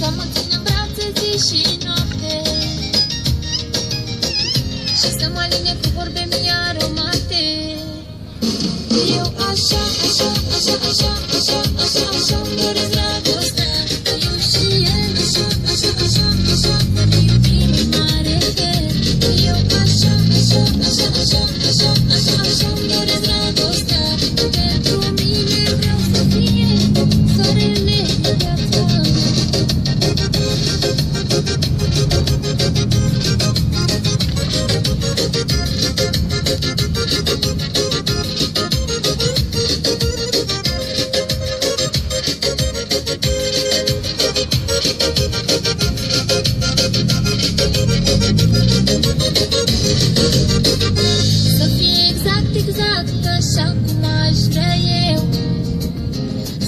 Să mă țin în brațe zi și noapte și să mă aline cu vorbe mii aromate. Eu așa, așa, așa, așa, așa, așa, așa-mi doresc dragostea. Eu și el așa, așa, așa, așa, să ne iubim în mare fel. Eu așa, așa, așa, așa, așa, așa, așa-mi doresc dragostea. Pentru mine vreau să fie soarele de viața mea. Să fie exact, exact așa cum aș vrea eu.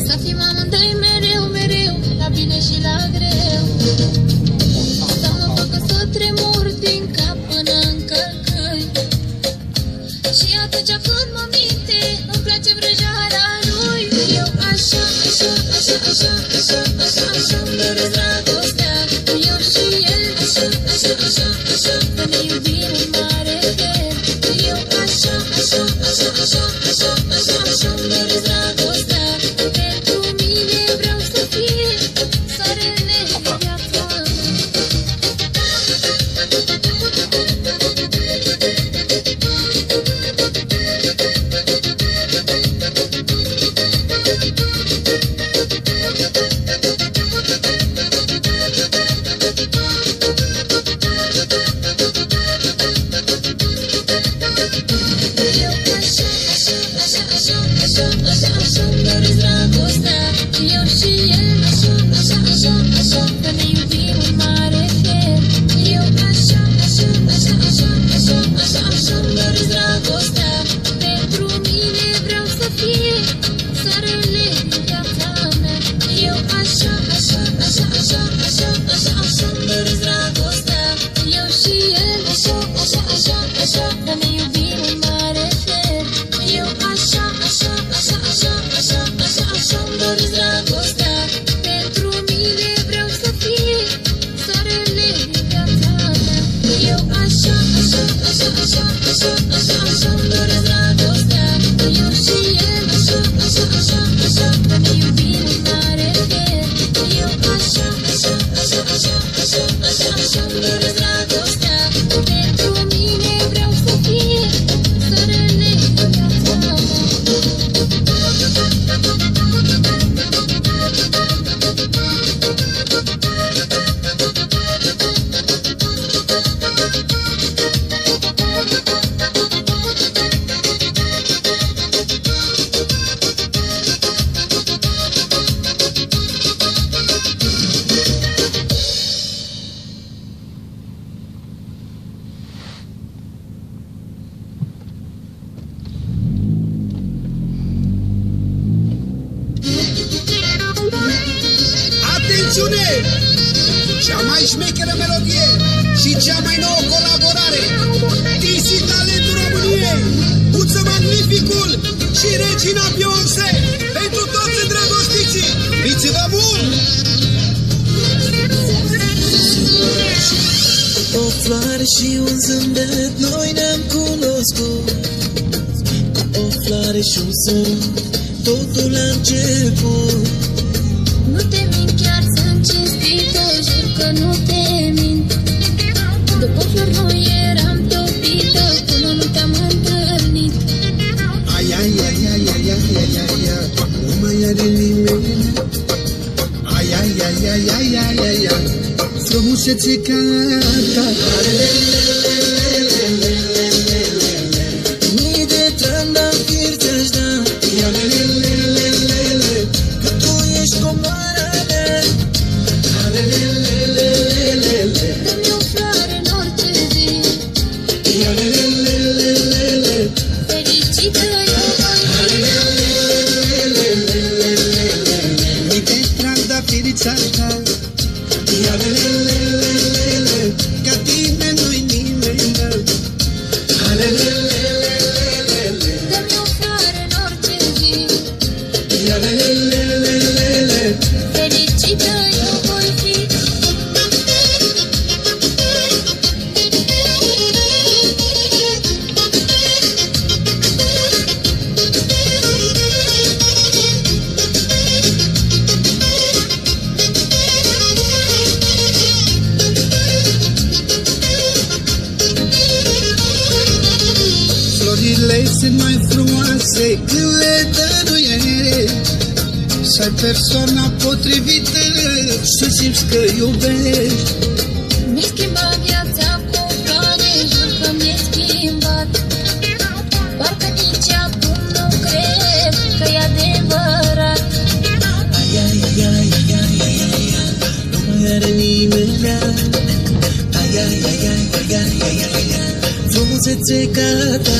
Să fim amândoi mereu, mereu, la bine și la greu. Să mă facă să tremur din cap până în călcăi. Și atunci când mă minte, îmi place vrăjala lui. Eu așa, așa, așa, așa, așa, așa, așa-mi doresc dragostea. Eu și el așa, așa, așa, așa, să ne iubim în mare fel. Eu așa, așa, așa, așa, așa, așa, așa-mi doresc dragostea. Pentru mine vreau să fie soarele de viața mea. Așa-mi doresc dragostea. Eu și el așa, așa, așa, așa, să ne iubim în mare fel. Eu așa, așa, așa, așa, așa, așa, așa-mi doresc dragostea. Pentru mine vreau să fie soarele din viața mea. Eu așa, așa, așa, așa, așa, așa, așa-mi doresc dragostea. Eu și el așa, așa, așa, așa, să ne iubim în mare fel. Eu așa, așa, așa, așa, așa, așa, așa-mi doresc dragostea. Pentru mine vreau să fie soarele din viața mea. Eu așa, așa, așa, așa, așa, așa, așa-mi doresc dragostea. Eu și el așa, așa, așa, așa, să ne iubim în mare fel. Eu așa, așa, așa, așa, așa, așa, așa-mi doresc dragostea. Pentru mine vreau să fie soarele din viața mea. Atențiune! Cea mai șmecheră melodie și cea mai nouă colaborare. DC Talentul României, Uță Magnificul și Regina Beyoncé. Pentru toți îndrăgostiții, iubiți-vă mult! O floare și un zâmbet, noi ne-am cunoscut. Cu o floare și un sărut, totul a început. Nu te mint, chiar sunt cinstită, jur că nu te mint. După flori noi eram topită, până nu te-am întâlnit. Ai, ai, ai, ai, ai, ai, ai, ai, ai, nu mai are nimeni. Ai, ai, ai, ai, ai, ai, ai, ai, frumusețe ca ta. Mii de trandafiri ți-aș da, că tu ești comoara mea. Dă-mi o floare în orice zi, fericită eu voi fi. Mii de trandafiri ți-aș da, ca tine nu-i nimeni. Dă-mi o floare în orice zi, fericită secretă nu e să ai persoana potrivită, să simți că iubești. Mi-ai schimbat viața cu plane, jur că mi-ai schimbat. Parcă nici acum nu cred că e adevărat. Ai, ai, ai, ai, ai, ai, ai, ai, nu mai are nimeni. Ai, ai, ai, ai, ai, ai, ai, ai, ai, frumusețe ca ta.